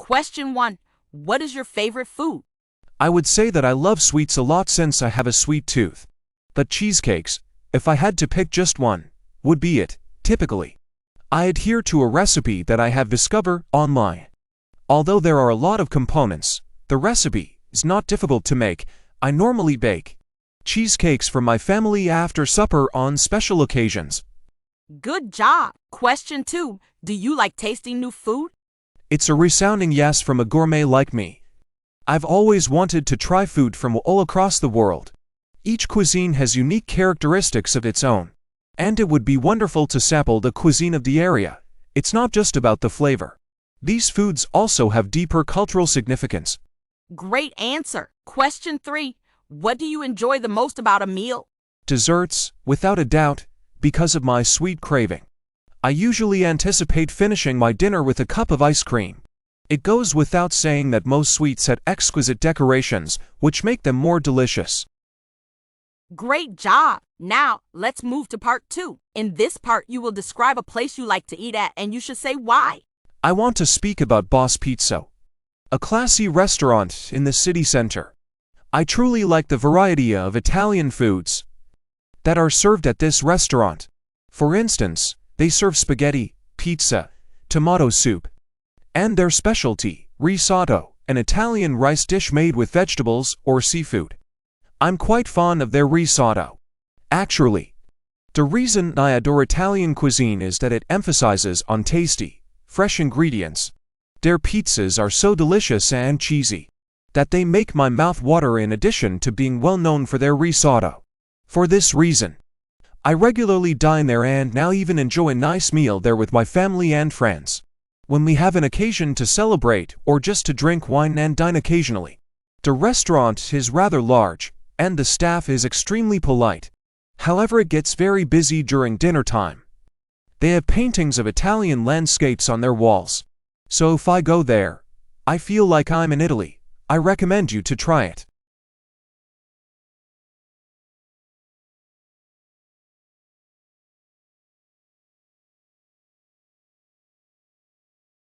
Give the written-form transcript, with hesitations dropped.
Question 1. What is your favorite food? I would say that I love sweets a lot since I have a sweet tooth. But cheesecakes, if I had to pick just one, would be it, typically. I adhere to a recipe that I have discovered online. Although there are a lot of components, the recipe is not difficult to make. I normally bake cheesecakes for my family after supper on special occasions. Good job. Question 2. Do you like tasting new food? It's a resounding yes from a gourmet like me. I've always wanted to try food from all across the world. Each cuisine has unique characteristics of its own, and it would be wonderful to sample the cuisine of the area. It's not just about the flavor. These foods also have deeper cultural significance. Great answer. Question 3. What do you enjoy the most about a meal? Desserts, without a doubt, because of my sweet craving. I usually anticipate finishing my dinner with a cup of ice cream. It goes without saying that most sweets have exquisite decorations, which make them more delicious. Great job. Now, let's move to part 2. In this part, you will describe a place you like to eat at, and you should say why. I want to speak about Boss Pizza, a classy restaurant in the city center. I truly like the variety of Italian foods that are served at this restaurant. For instance, they serve spaghetti, pizza, tomato soup, and their specialty, risotto, an Italian rice dish made with vegetables or seafood. I'm quite fond of their risotto. Actually, the reason I adore Italian cuisine is that it emphasizes on tasty, fresh ingredients. Their pizzas are so delicious and cheesy that they make my mouth water in addition to being well known for their risotto. For this reason, I regularly dine there and now even enjoy a nice meal there with my family and friends, when we have an occasion to celebrate or just to drink wine and dine occasionally. The restaurant is rather large, and the staff is extremely polite. However, it gets very busy during dinner time. They have paintings of Italian landscapes on their walls. So if I go there, I feel like I'm in Italy. I recommend you to try it.